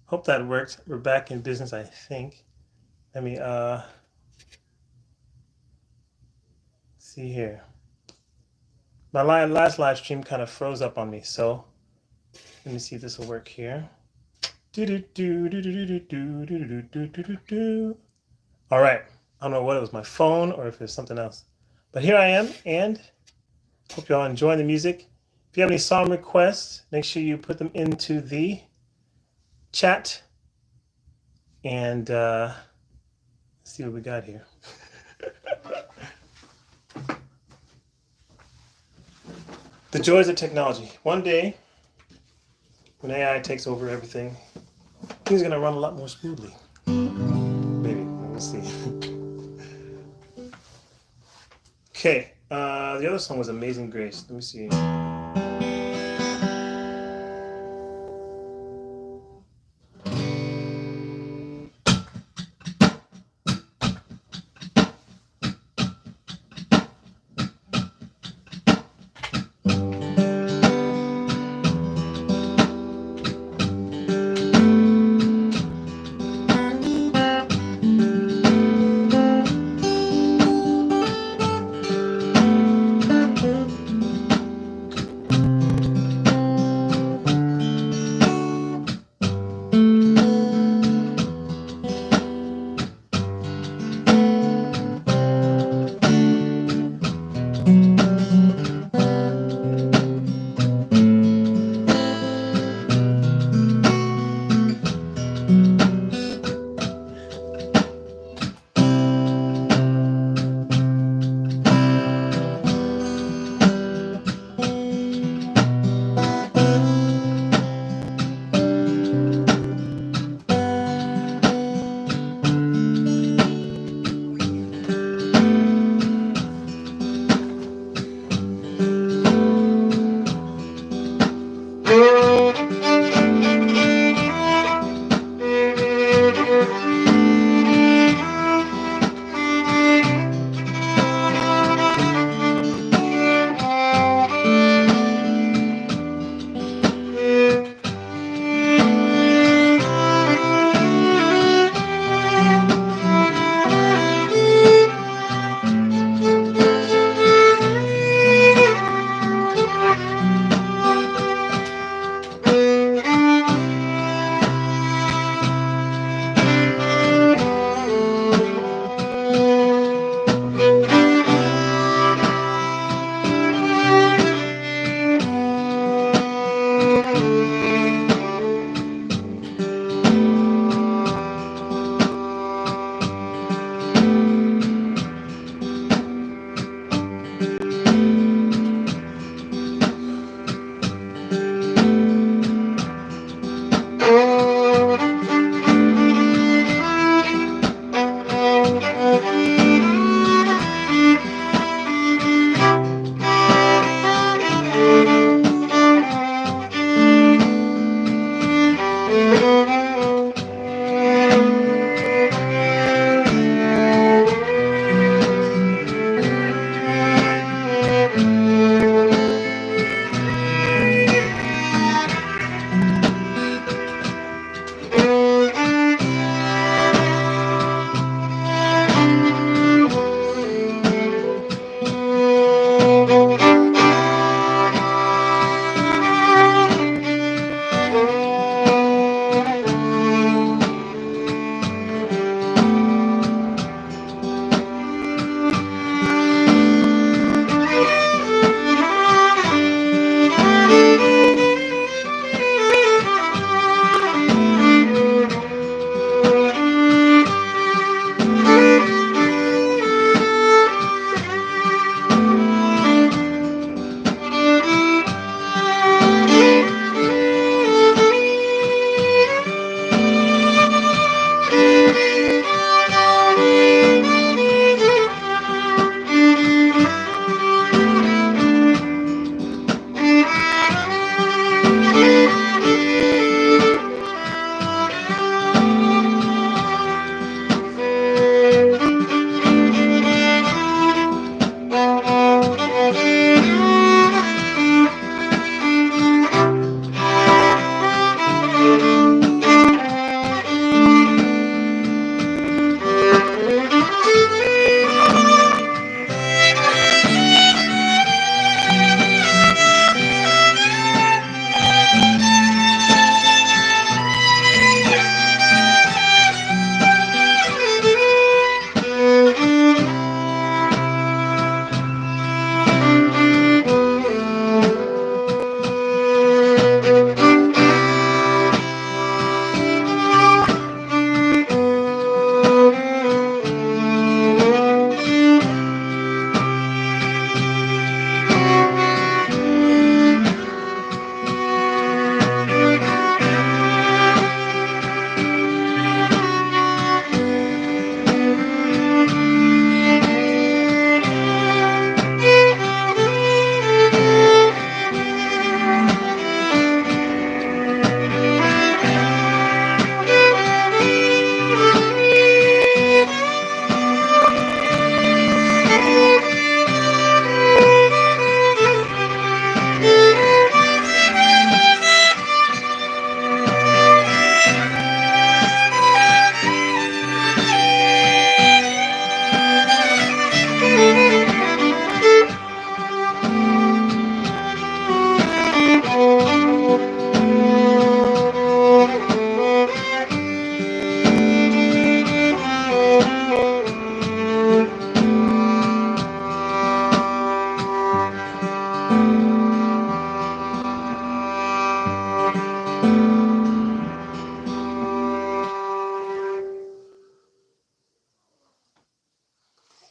Hope that worked. We're back in business, I think. Let me see here. My last live stream kind of froze up on me, so let me see if this will work here. All right. I don't know what it was, my phone or if it's something else. But here I am, and hope you all enjoying the music. If you have any song requests, make sure you put them into the chat. And let's see what we got here. The joys of technology. One day, when AI takes over everything, things are going to run a lot more smoothly. Maybe. We'll see. Okay. The other song was Amazing Grace. Let me see.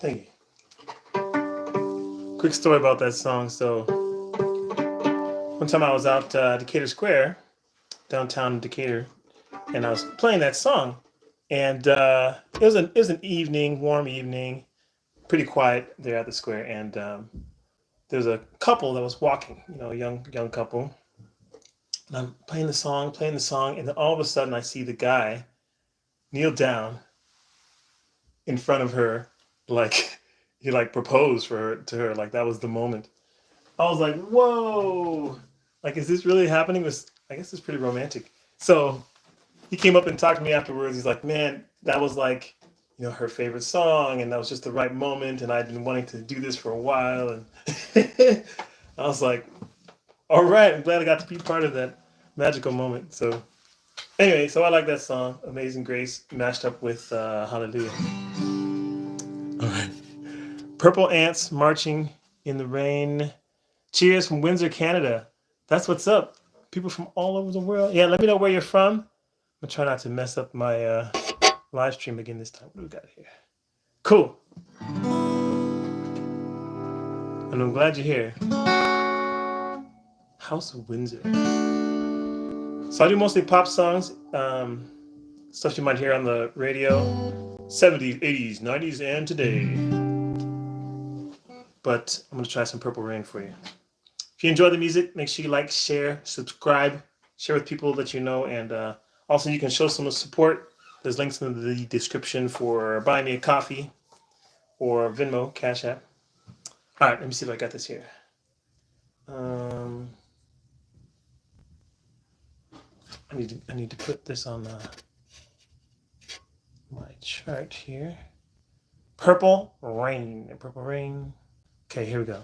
Thank you. Quick story about that song. So one time I was out Decatur Square, downtown Decatur, and I was playing that song. And it was an evening, warm evening, pretty quiet there at the square. And there was a couple that was walking, a young couple. And I'm playing the song, and then all of a sudden I see the guy kneel down in front of her, like he like proposed to her, like that was the moment. I was like, whoa, like is this really happening? This, I guess it's pretty romantic. So he came up and talked to me afterwards. He's like, man, that was like, her favorite song, and that was just the right moment, and I'd been wanting to do this for a while, and I was like, all right, I'm glad I got to be part of that magical moment. So anyway, so I like that song, Amazing Grace, mashed up with Hallelujah. All right. Purple Ants Marching in the Rain. Cheers from Windsor, Canada. That's what's up. People from all over the world. Yeah, let me know where you're from. I'm going to try not to mess up my live stream again this time. What do we got here? Cool. And I'm glad you're here. House of Windsor. So I do mostly pop songs, stuff you might hear on the radio, 70s, 80s, 90s, and today. But I'm going to try some Purple Rain for you. If you enjoy the music, make sure you like, share, subscribe, share with people that you know, and also you can show some support. There's links in the description for buying me a coffee or Venmo, Cash App. All right, let me see if I got this here. I need to put this on my chart here. Purple Rain. Purple Rain. Okay, here we go.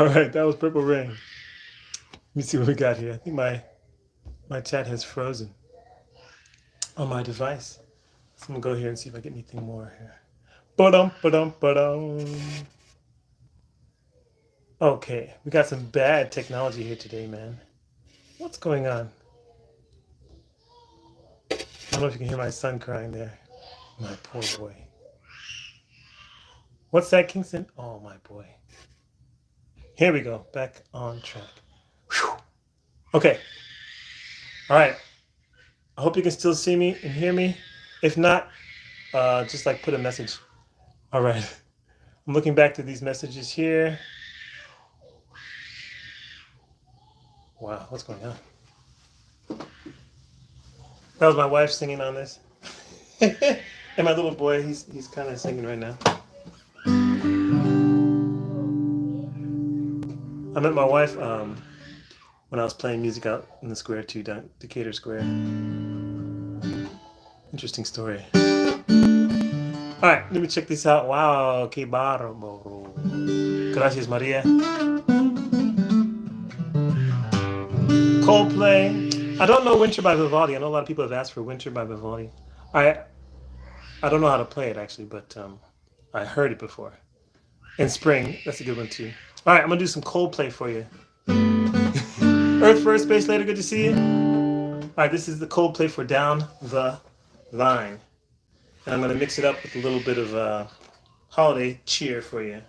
All right, that was Purple Rain. Let me see what we got here. I think my chat has frozen on my device. So I'm gonna go here and see if I get anything more here. Ba-dum, ba-dum, ba-dum. Okay, we got some bad technology here today, man. What's going on? I don't know if you can hear my son crying there. My poor boy. What's that, Kingston? Oh, my boy. Here we go. Back on track. Whew. Okay. All right. I hope you can still see me and hear me. If not, just like put a message. All right. I'm looking back to these messages here. Wow, what's going on? That was my wife singing on this. And my little boy, he's kind of singing right now. I met my wife when I was playing music out in the square too, down Decatur Square. Interesting story. All right, let me check this out. Wow, que bárbaro. Gracias, Maria. Coldplay. I don't know Winter by Vivaldi. I know a lot of people have asked for Winter by Vivaldi. I don't know how to play it actually, but I heard it before. And Spring, that's a good one too. All right, I'm gonna do some Coldplay for you. Earth First, Space Later, good to see you. All right, this is the Coldplay for Down the Line. And I'm gonna mix it up with a little bit of holiday cheer for you.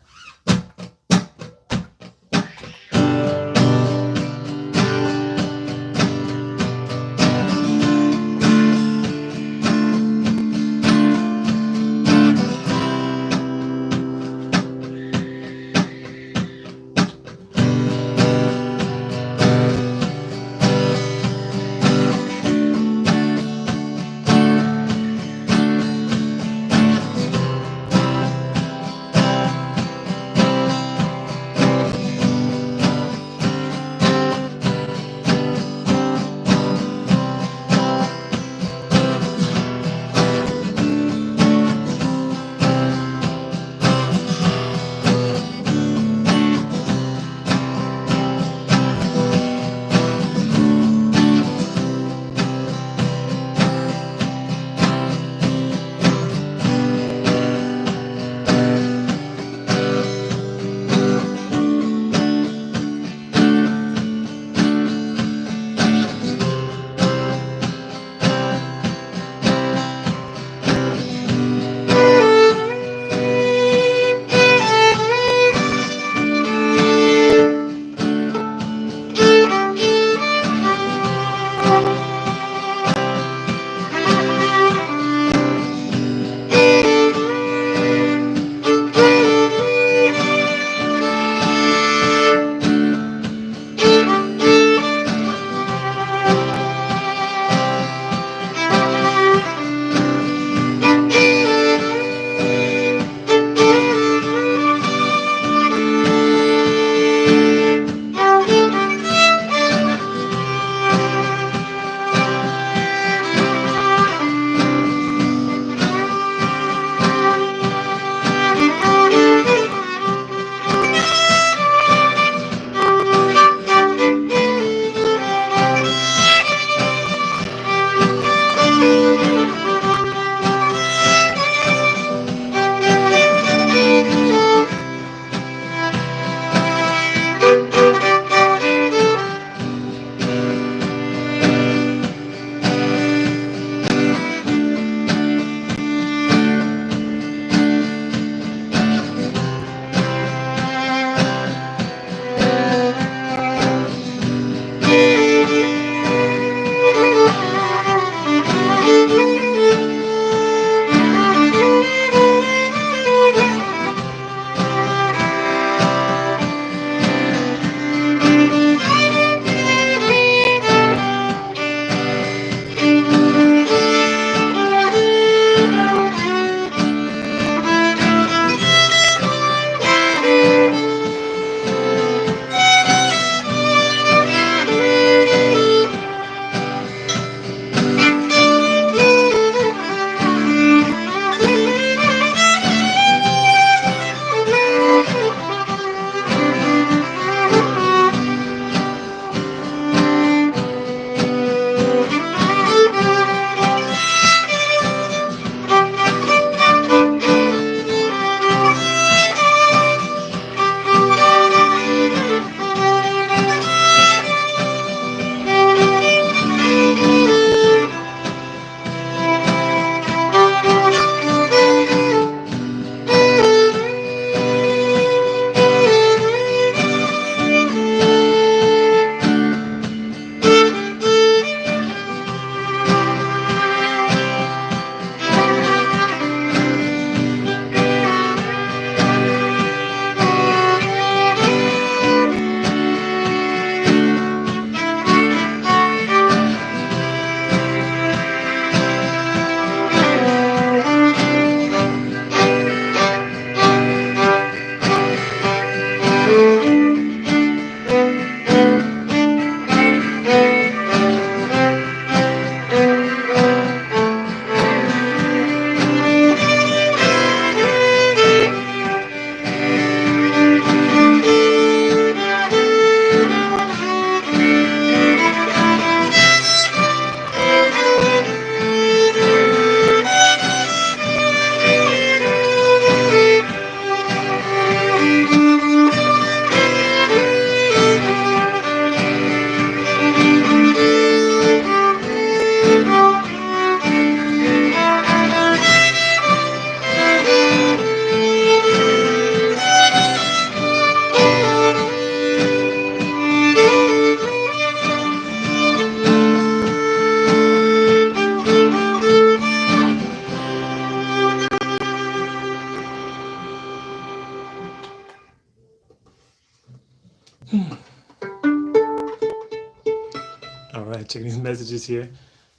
All right, checking these messages here.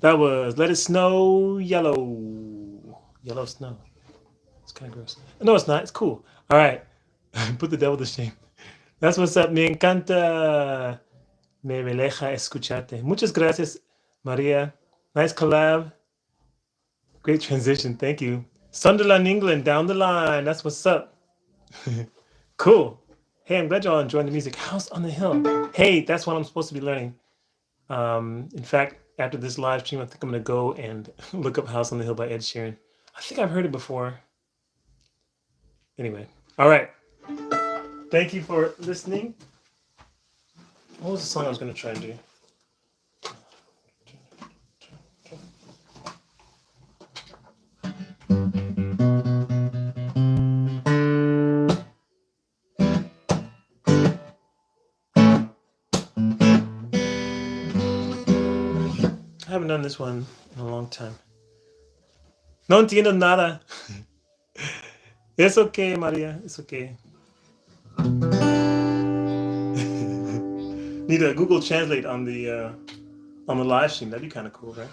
That was Let It Snow Yellow. Yellow snow. It's kind of gross. No, it's not. It's cool. All right. Put the devil to shame. That's what's up. Me encanta. Me relaja escucharte. Muchas gracias, Maria. Nice collab. Great transition. Thank you. Sunderland, England, down the line. That's what's up. Cool. Hey, I'm glad y'all enjoying the music. House on the Hill. Hey, that's what I'm supposed to be learning. In fact, after this live stream, I think I'm going to go and look up House on the Hill by Ed Sheeran. I think I've heard it before. Anyway. All right. Thank you for listening. What was the song I was going to try and do? I haven't done this one in a long time. No entiendo nada. It's okay, Maria. It's okay. Need a Google Translate on the live stream. That'd be kind of cool, right?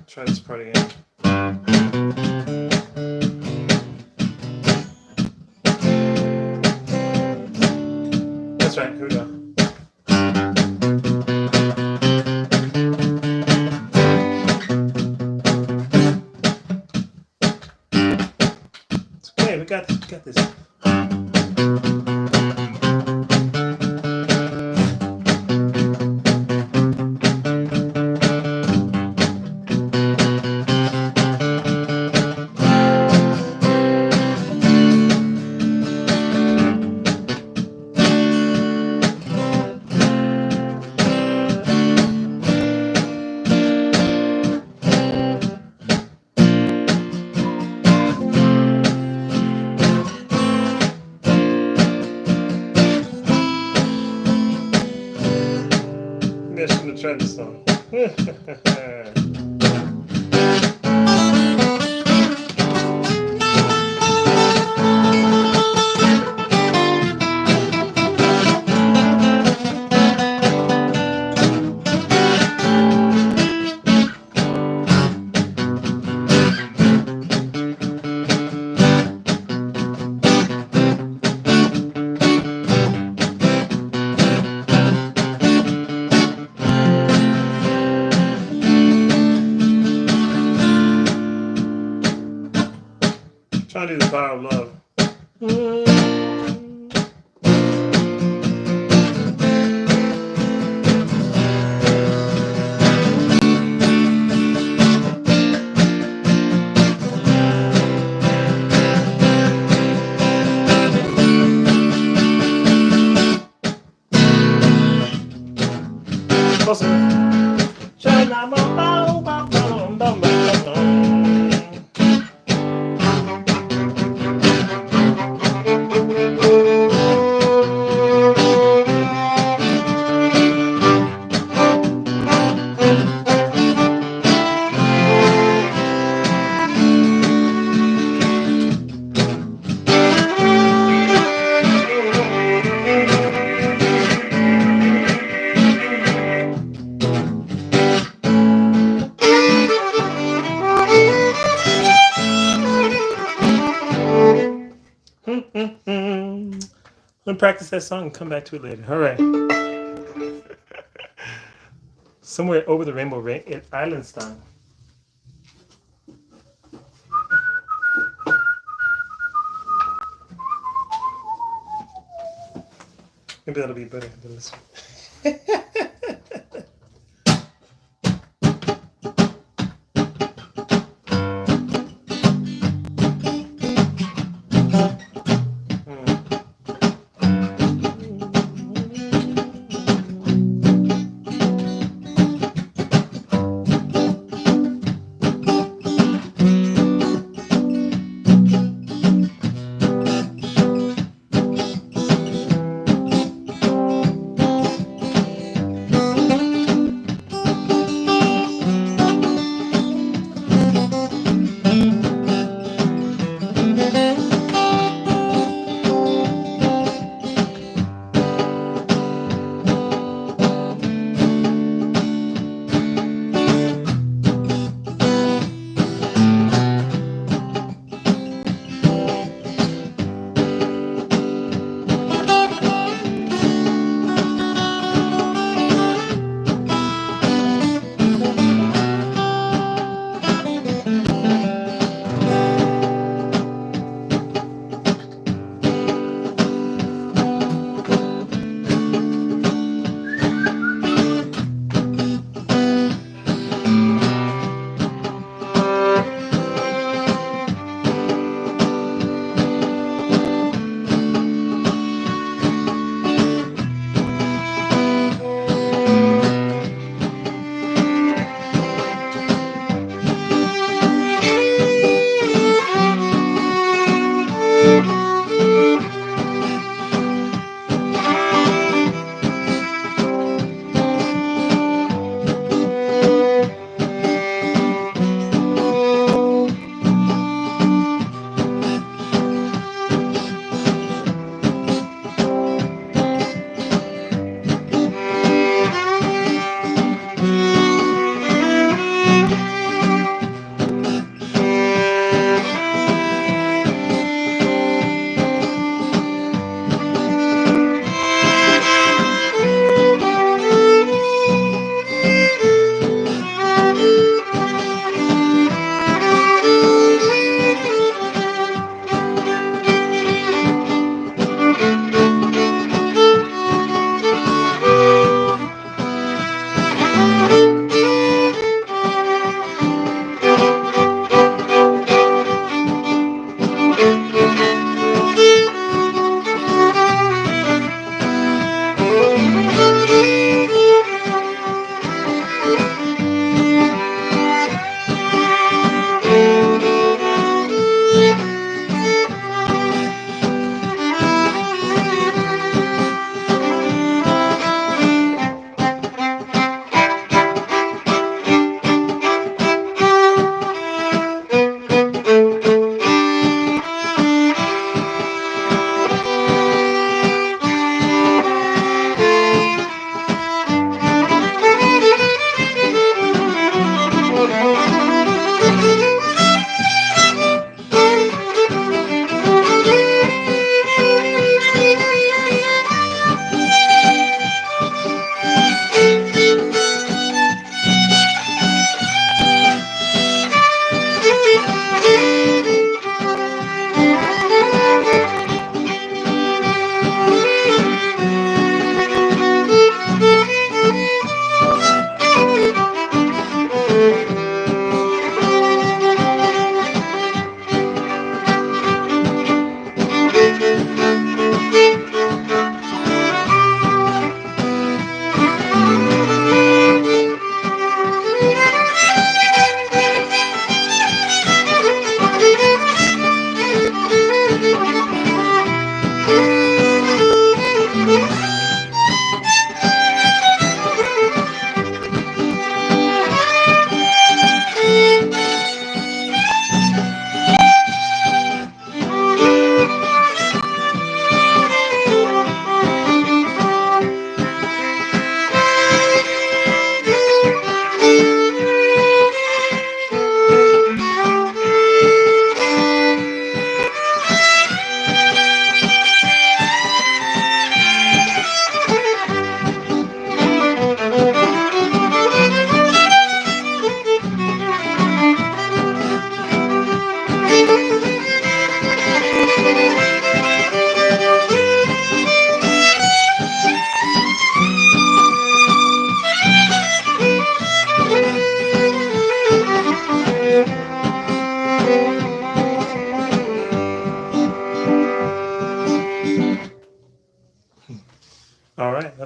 Try this part again. That's right, here we go. It's okay, we got this. Maybe I shouldn't have tried this song. Trying to do the power of love. I'm gonna practice that song and come back to it later. All right. Somewhere over the rainbow in Island style. Maybe that'll be better than this one.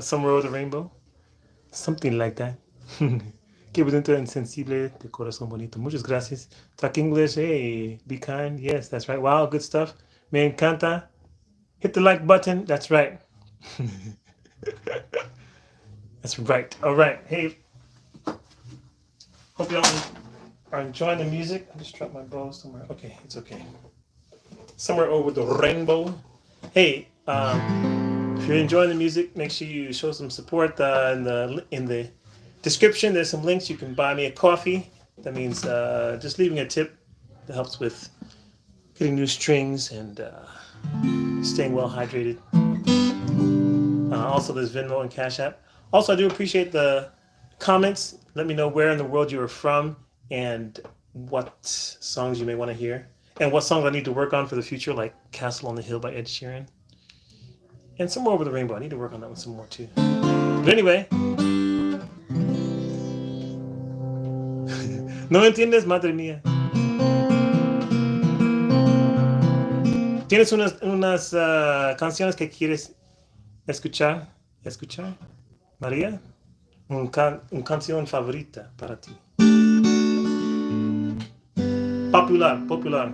Somewhere Over the Rainbow. Something like that. Qué bonito and sensible de corazón bonito. Muchas gracias. Talk English. Hey, be kind. Yes, that's right. Wow, good stuff. Me encanta. Hit the like button. That's right. That's right. All right. Hey, hope y'all are enjoying the music. I just dropped my bow somewhere. Okay, it's okay. Somewhere Over the Rainbow. Hey, if you're enjoying the music, make sure you show some support in the description. There's some links. You can buy me a coffee. That means just leaving a tip that helps with getting new strings and staying well hydrated. Also, there's Venmo and Cash App. Also, I do appreciate the comments. Let me know where in the world you are from and what songs you may want to hear and what songs I need to work on for the future, like Castle on the Hill by Ed Sheeran. And Somewhere Over the Rainbow. I need to work on that one some more too. But anyway. No entiendes, madre mía. ¿Tienes unas canciones que quieres escuchar? ¿Escuchar? María? Un canción favorita para ti. Popular, popular.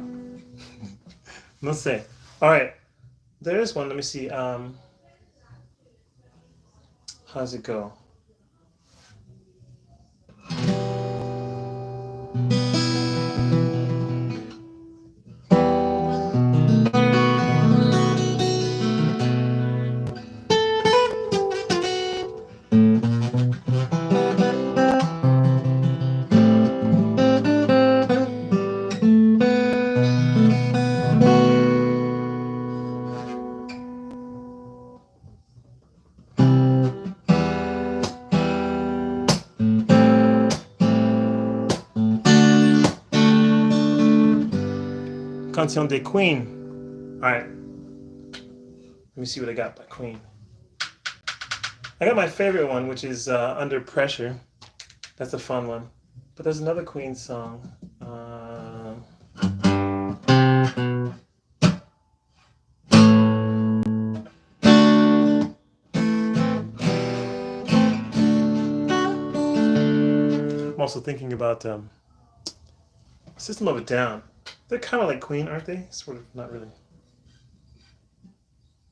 No sé. All right. There is one. Let me see. How does it go? Canción de Queen. All right. Let me see what I got by Queen. I got my favorite one, which is Under Pressure. That's a fun one. But there's another Queen song. I'm also thinking about System of a Down. They're kind of like Queen, aren't they? Sort of, not really.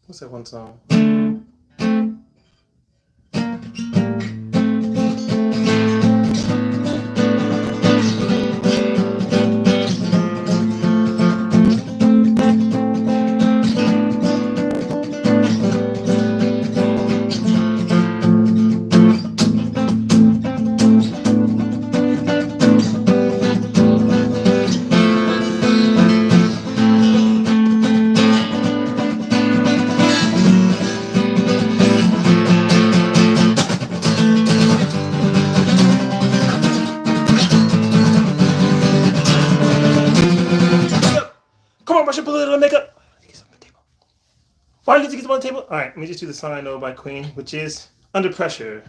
What's that one song? I should put a little makeup. Why did you get them on the table? All right, let me just do the song I know by Queen, which is Under Pressure.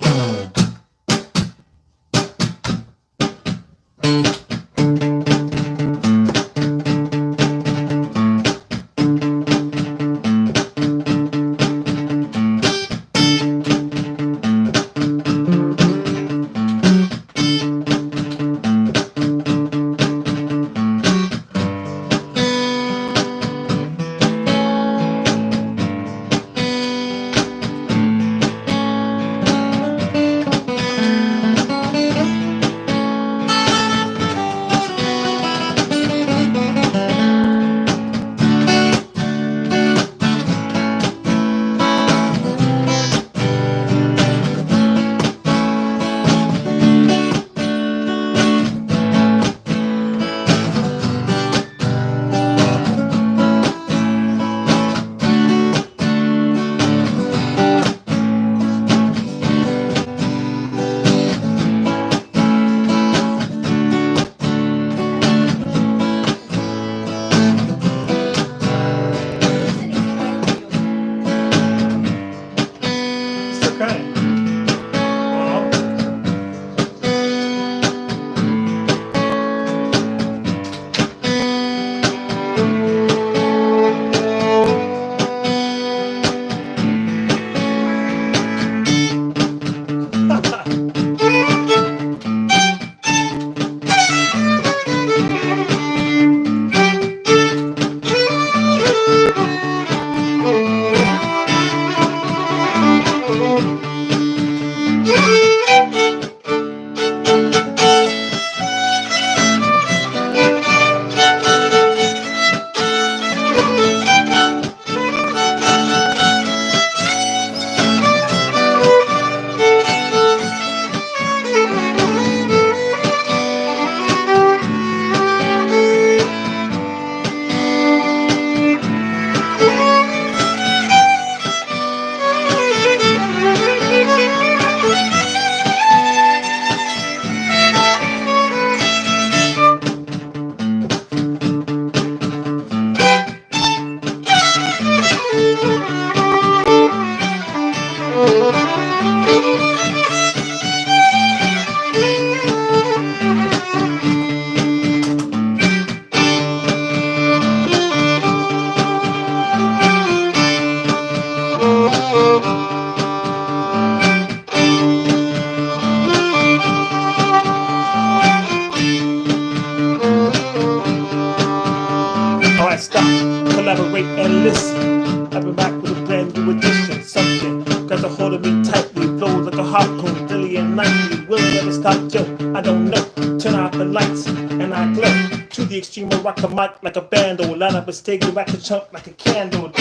Alright, stop, collaborate and listen. I've been back with a brand new edition. Something grabs a hold of me tightly, blows like a harpoon, daily and nightly. Will it ever stop, Joe? I don't know. Turn out the lights and I glow. To the extreme, I rock the mic like a bando. Line up a stage, rack a chunk like a candle.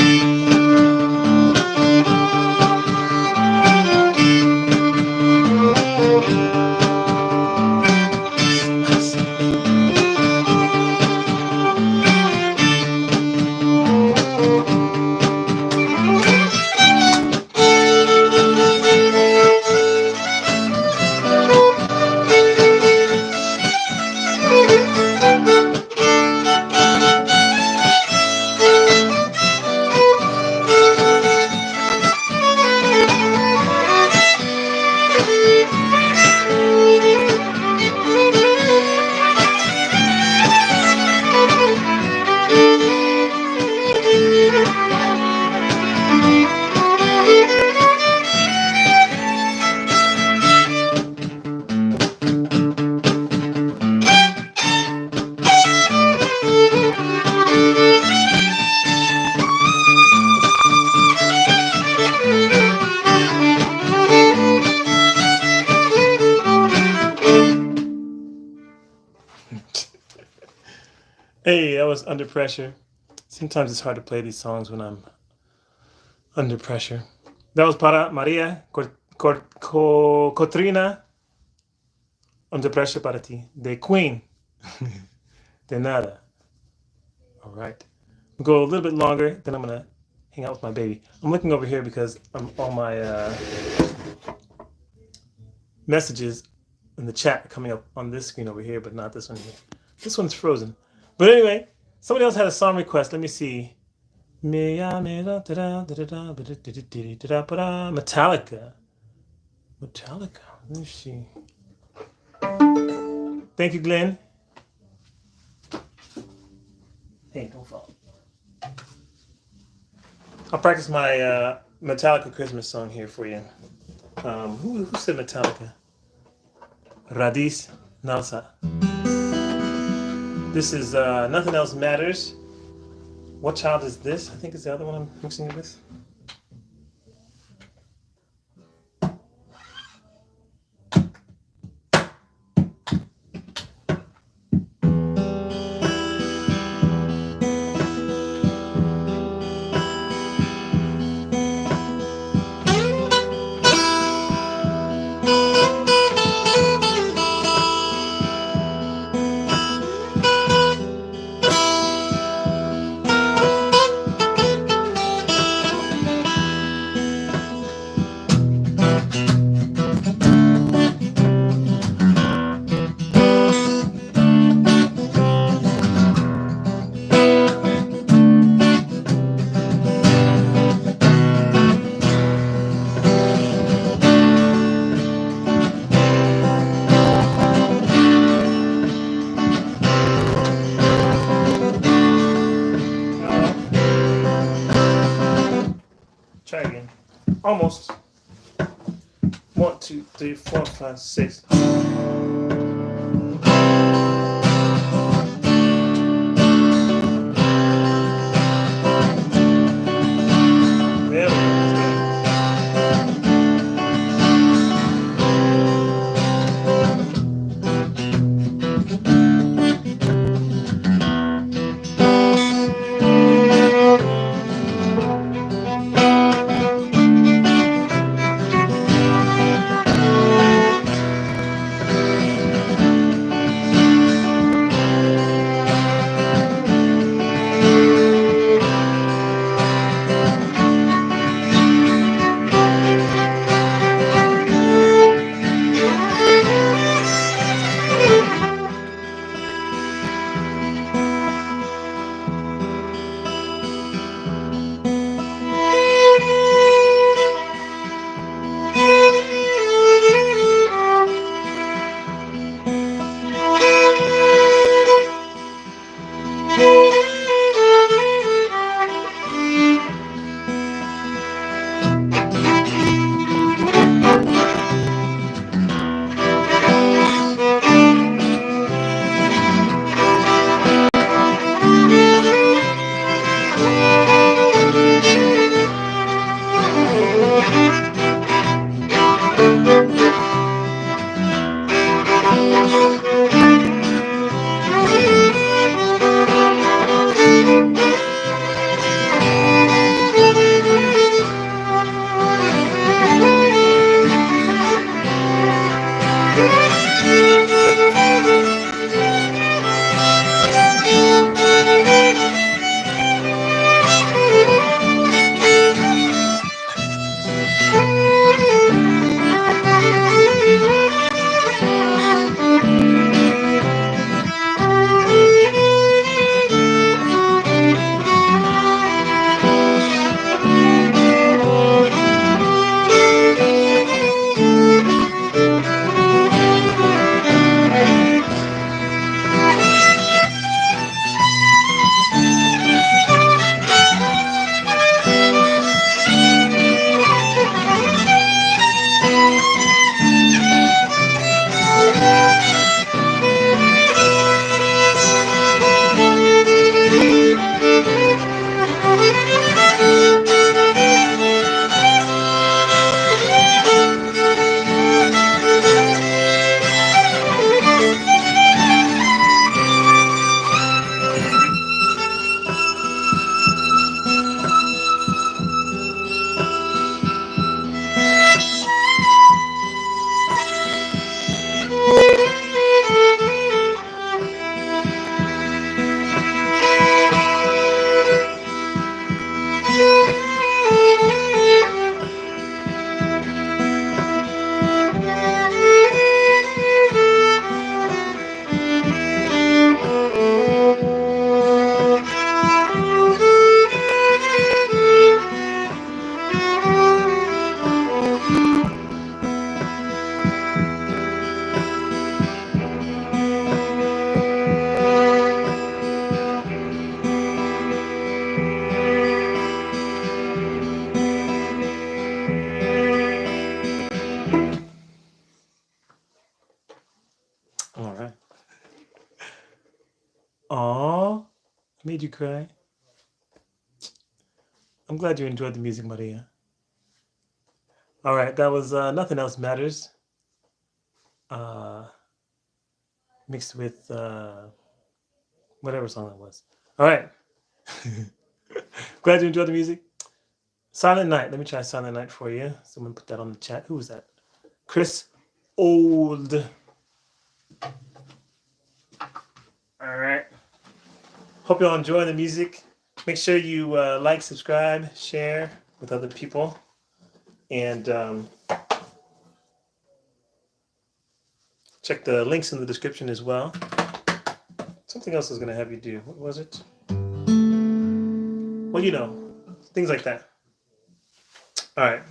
Hey, that was Under Pressure. Sometimes it's hard to play these songs when I'm under pressure. That was para Maria Cotrina. Under Pressure para ti. De Queen. De nada. All right. We'll go a little bit longer, then I'm going to hang out with my baby. I'm looking over here because all my messages in the chat are coming up on this screen over here, but not this one here. This one's frozen. But anyway, somebody else had a song request. Let me see. Metallica. Metallica. Let me see. Thank you, Glenn. Hey, don't fall. I'll practice my Metallica Christmas song here for you. Who said Metallica? Radis Nalsa. This is Nothing Else Matters. What Child Is This? I think is the other one I'm mixing it with. Try again. Almost. 1, 2, 3, 4, 5, 6. There we go. All right. Aw, made you cry. I'm glad you enjoyed the music, Maria. All right, that was Nothing Else Matters, uh, mixed with whatever song that was. All right. Glad you enjoyed the music. Silent Night. Let me try Silent Night for you. Someone put that on the chat. Who was that? Chris Old. All right. Hope y'all enjoy the music. Make sure you like, subscribe, share with other people. And check the links in the description as well. Something else I was going to have you do. What was it? Well, you know, things like that. All right.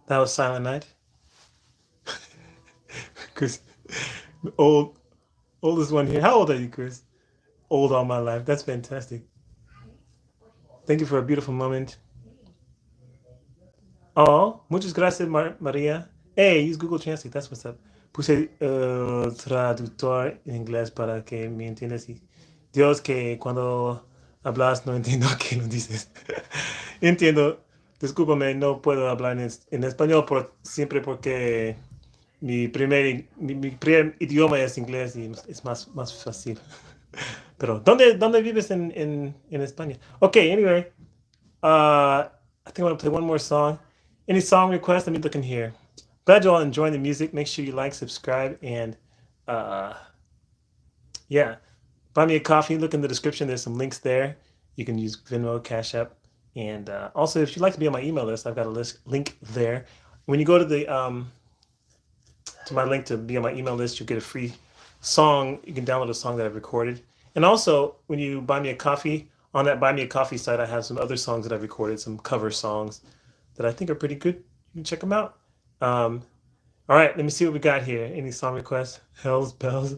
That was Silent Night. Chris, old, oldest one here. How old are you, Chris? Old all my life. That's fantastic. Thank you for a beautiful moment. Oh, muchas gracias, María. Hey, use Google Translate. That's what's up. Puse traductor en inglés para que me entiendas. Y Dios, que cuando hablas no entiendo qué lo dices. Entiendo. Discúlpame, no puedo hablar en español siempre porque mi primer idioma es inglés y es más fácil. Pero, ¿dónde vives en España? Okay, anyway. I think I want to play one more song. Any song requests? Let me look in here. Glad you all enjoying the music. Make sure you like, subscribe, and uh, yeah, buy me a coffee. Look in the description. There's some links there. You can use Venmo, Cash App, and also if you'd like to be on my email list, I've got a link there. When you go to my link to be on my email list, you'll get a free song. You can download a song that I've recorded. And also, when you buy me a coffee, on that Buy Me a Coffee site, I have some other songs that I've recorded, some cover songs that I think are pretty good. You can check them out. All right, let me see what we got here. Any song requests? Hell's Bells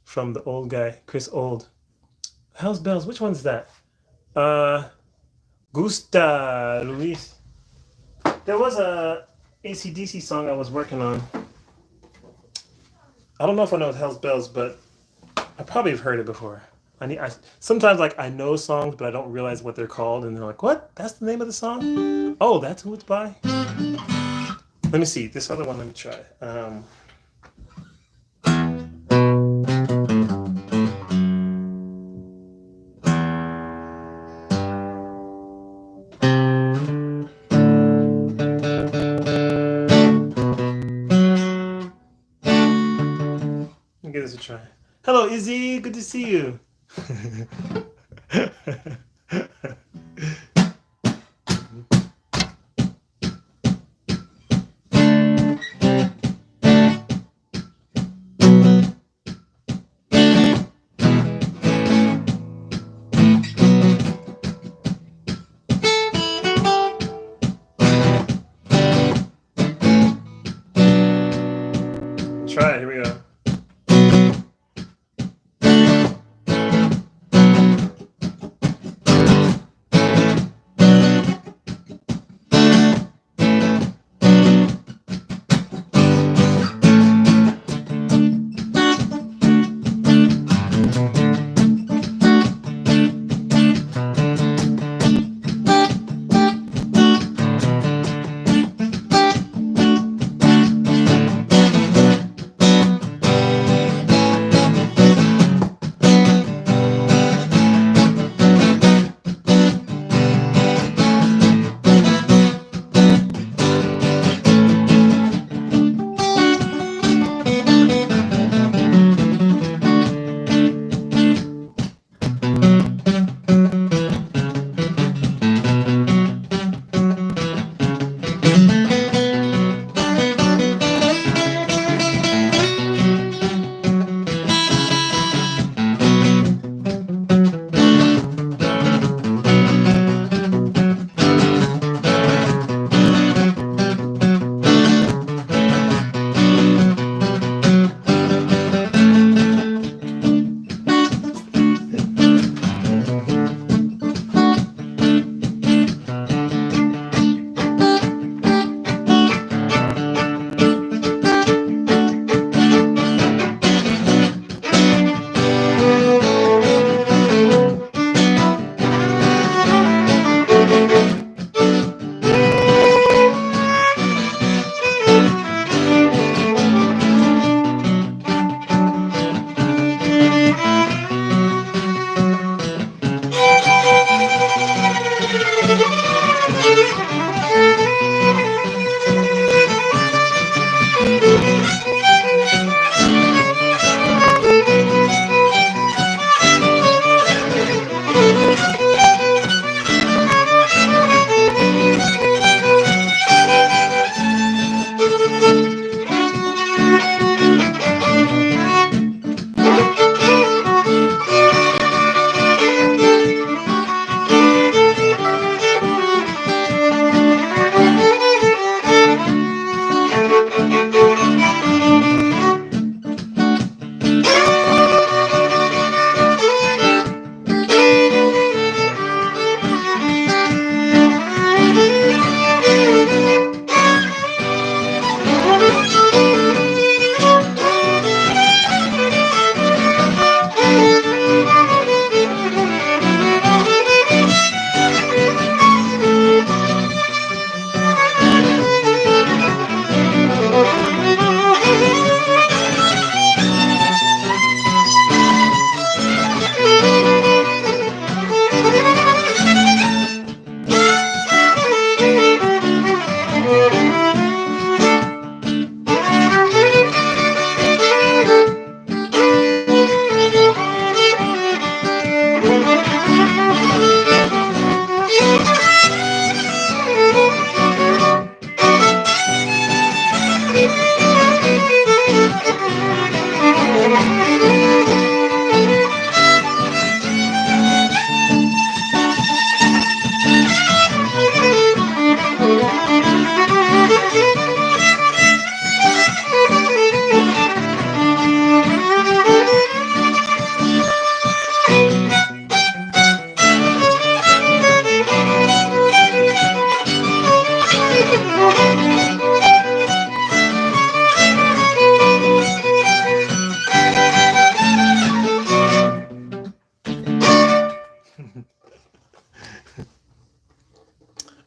from the old guy, Chris Old. Hell's Bells, which one's that? Gusta Luis. There was a AC/DC song I was working on. I don't know if I know Hell's Bells, but I probably have heard it before. Sometimes like I know songs, but I don't realize what they're called, and they're like, "What? That's the name of the song? Oh, that's who it's by." Let me see this other one. Let me try. Let me give this a try. Hello, Izzy. Good to see you. Try it. Here we go.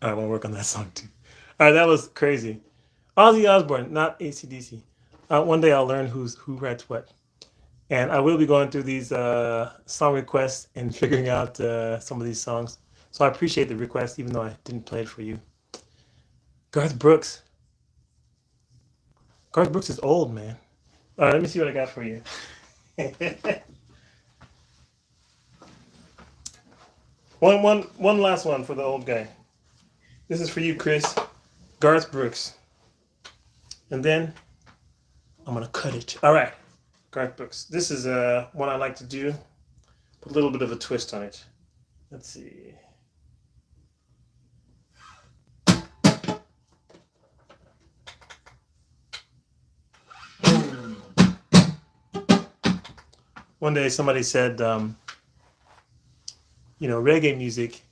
I want to work on that song too. All right, that was crazy. Ozzy Osbourne, not AC/DC. One day I'll learn who writes what, and I will be going through these song requests and figuring out some of these songs. So I appreciate the request, even though I didn't play it for you. Garth Brooks. Garth Brooks is old, man. All right, let me see what I got for you. One last one for the old guy. This is for you, Chris. Garth Brooks. And then I'm gonna cut it. All right, Garth Brooks. This is one I like to do. Put a little bit of a twist on it. Let's see. One day somebody said, reggae music,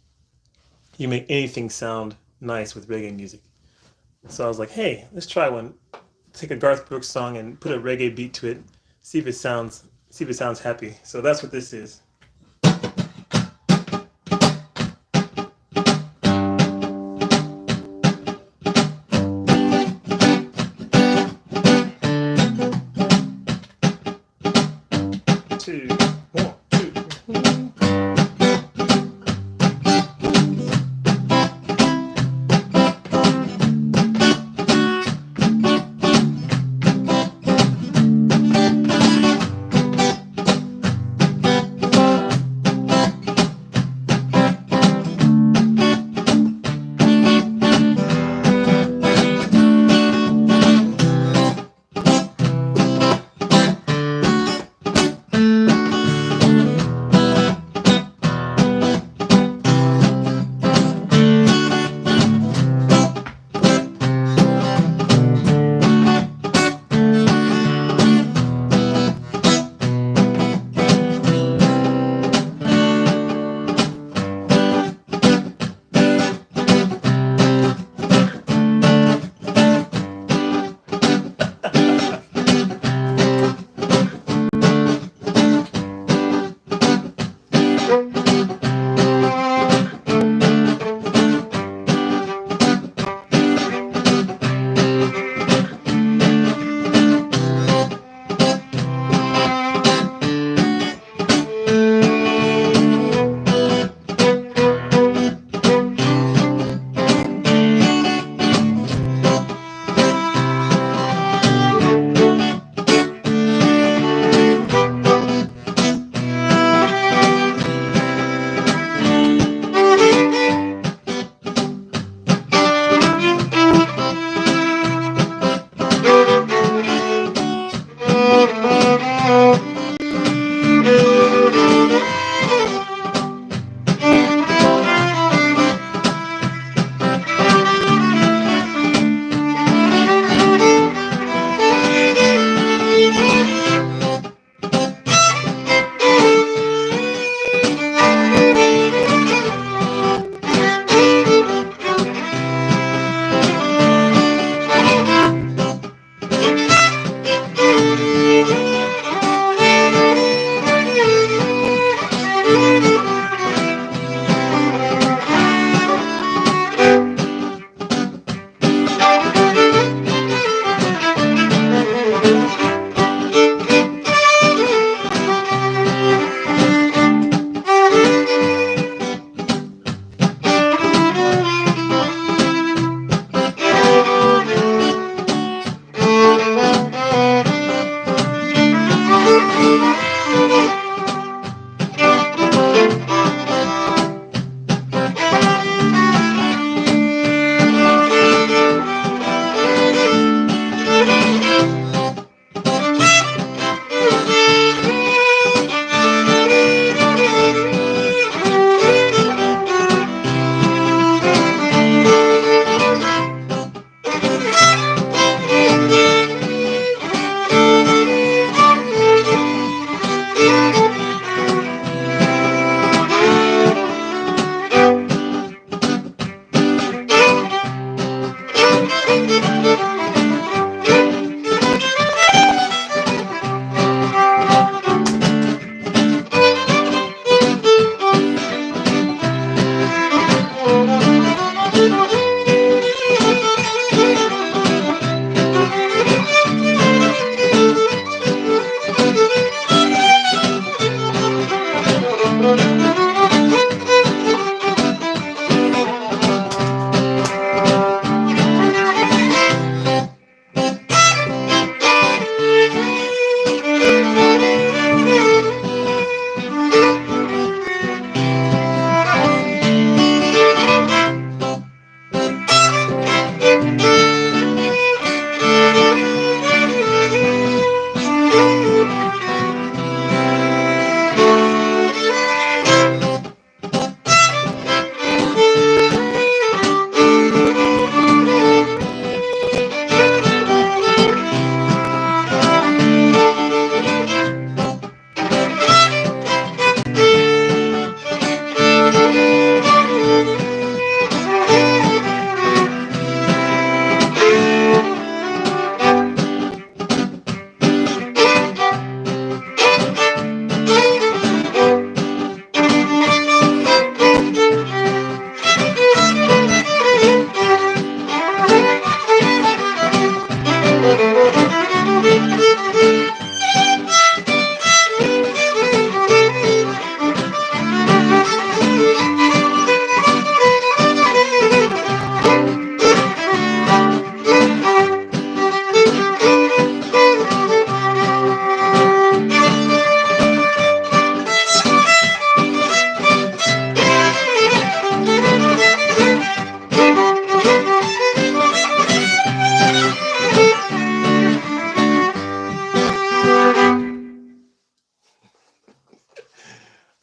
you make anything sound nice with reggae music. So I was like, hey, let's try one. Take a Garth Brooks song and put a reggae beat to it. See if it sounds happy. So that's what this is. Two, one, two.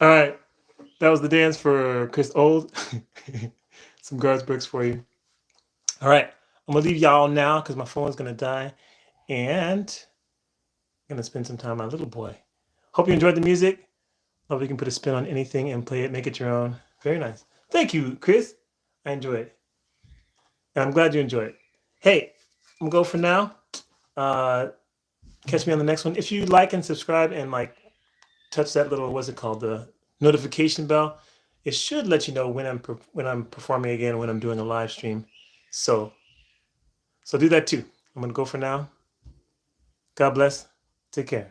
All right. That was the dance for Chris Old. Some guards bricks for you. All right. I'm going to leave y'all now because my phone's going to die. And I'm going to spend some time with my little boy. Hope you enjoyed the music. Hope you can put a spin on anything and play it, make it your own. Very nice. Thank you, Chris. I enjoy it. And I'm glad you enjoyed it. Hey, I'm going to go for now. Catch me on the next one. If you like and subscribe and like touch that little, what's it called, the notification bell, it should let you know when I'm performing again, when I'm doing a live stream. So do that too. I'm going to go for now. God bless. Take care.